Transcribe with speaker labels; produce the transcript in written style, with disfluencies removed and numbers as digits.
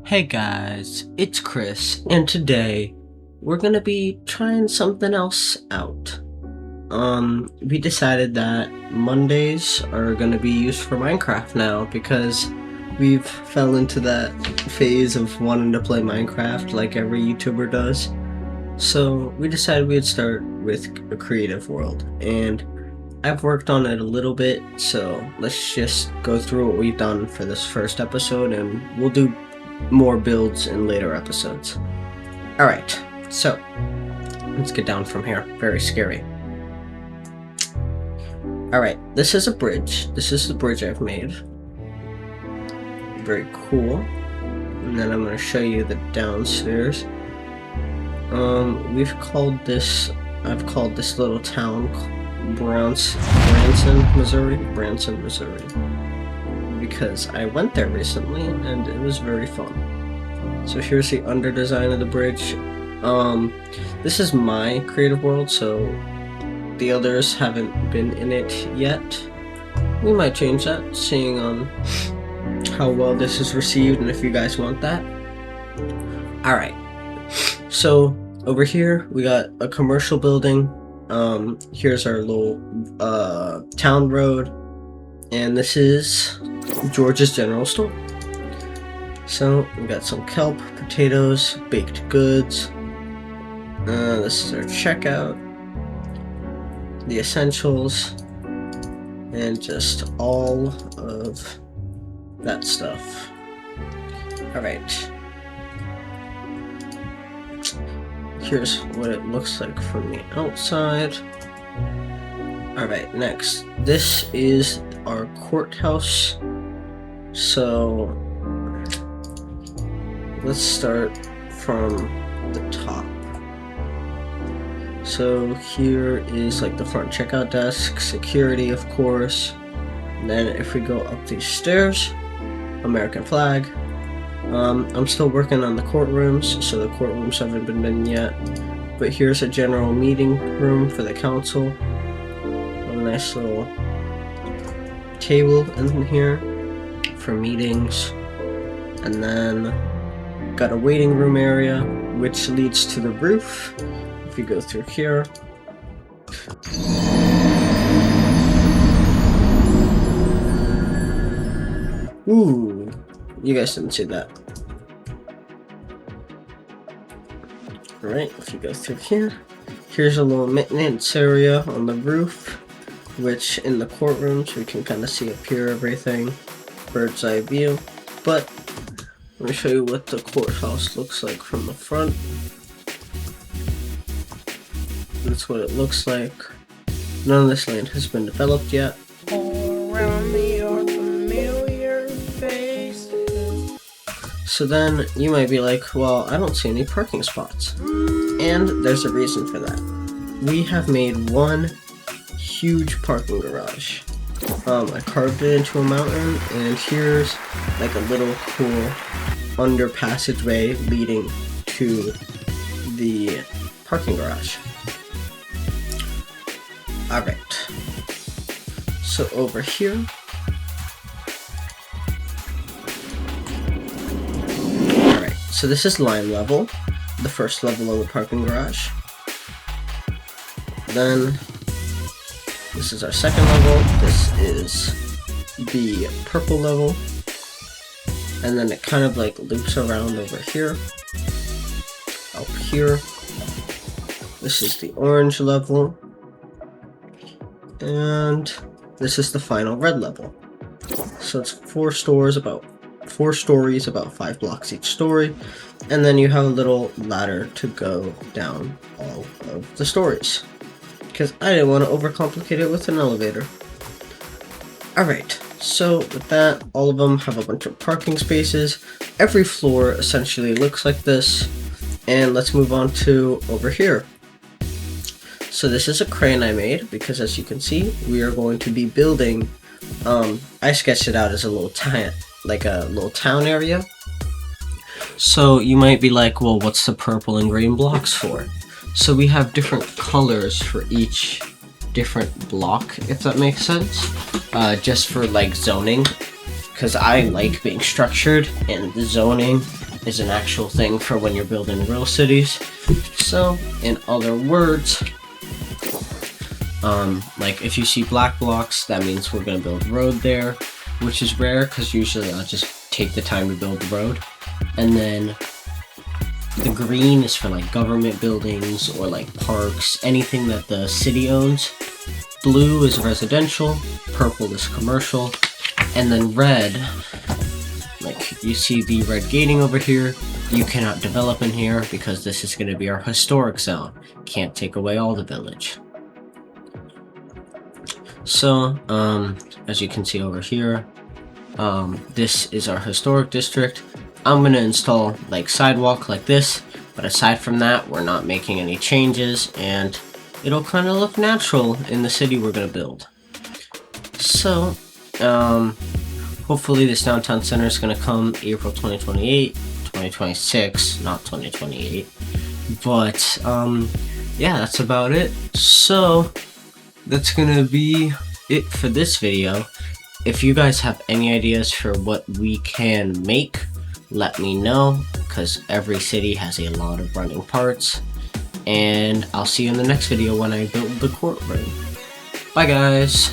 Speaker 1: Hey guys, it's Chris, and today we're gonna be trying something else out. We decided that Mondays are gonna be used for Minecraft now because we've fell into that phase of wanting to play Minecraft like every YouTuber does. So we decided we'd start with a creative world, and I've worked on it a little bit, so let's just go through what we've done for this first episode, and we'll do more builds in later episodes. Alright, so let's get down from here. Very scary. Alright, this is a bridge. This is the bridge I've made. Very cool. And then I'm going to show you the downstairs. I've called this little town Branson, Missouri, because I went there recently and it was very fun. So here's the under design of the bridge. This is my creative world, so the others haven't been in it yet. We might change that, seeing on how well this is received and if you guys want that. Alright, so over here we got a commercial building. Here's our little town road, and this is George's General Store. So we got some kelp, potatoes, baked goods. This is our checkout, the essentials, and just all of that stuff. Alright. Here's what it looks like from the outside. Alright, next. This is our courthouse. So let's start from the top. So here is like the front checkout desk, security of course. And then if we go up these stairs, American flag. I'm still working on the courtrooms, so the courtrooms haven't been done yet. But here's a general meeting room for the council. A nice little table in here for meetings. And then got a waiting room area, which leads to the roof. If you go through here. Ooh, you guys didn't see that. Alright, if you go through here, here's a little maintenance area on the roof, which in the courtrooms we can kind of see up here everything, bird's eye view. But let me show you what the courthouse looks like from the front. That's what it looks like. None of this land has been developed yet.
Speaker 2: All around me are familiar faces.
Speaker 1: So then you might be like, well, I don't see any parking spots. And there's a reason for that. We have made one huge parking garage. I carved it into a mountain, and here's like a little cool under passageway leading to the parking garage. Alright, so over here, alright, so this is line level, the first level of the parking garage. Then, this is our second level, this is the purple level, and then it kind of like loops around over here, up here. This is the orange level. And this is the final red level. So it's 4 stories, about 5 blocks each story, and then you have a little ladder to go down all of the stories, because I didn't want to overcomplicate it with an elevator. Alright, so with that, all of them have a bunch of parking spaces. Every floor essentially looks like this, and let's move on to over here. So this is a crane I made, because as you can see, we are going to be building, I sketched it out as a little town area. So you might be like, well, what's the purple and green blocks for? So we have different colors for each different block, if that makes sense, just for like zoning, because I like being structured, and the zoning is an actual thing for when you're building real cities. So, in other words, like if you see black blocks, that means we're gonna build road there, which is rare because usually I'll just take the time to build the road. And then the green is for like government buildings or like parks, anything that the city owns. Blue is residential, purple is commercial, and then red, like you see the red gating over here, you cannot develop in here because this is going to be our historic zone. Can't take away all the village. So, as you can see over here, this is our historic district. I'm going to install like sidewalk like this, but aside from that, we're not making any changes, and it'll kind of look natural in the city we're going to build. So, hopefully this downtown center is going to come April 2028, 2026, not 2028. But, yeah, that's about it. So, that's going to be it for this video. If you guys have any ideas for what we can make, let me know, because every city has a lot of running parts. And I'll see you in the next video when I build the courtroom. Bye guys!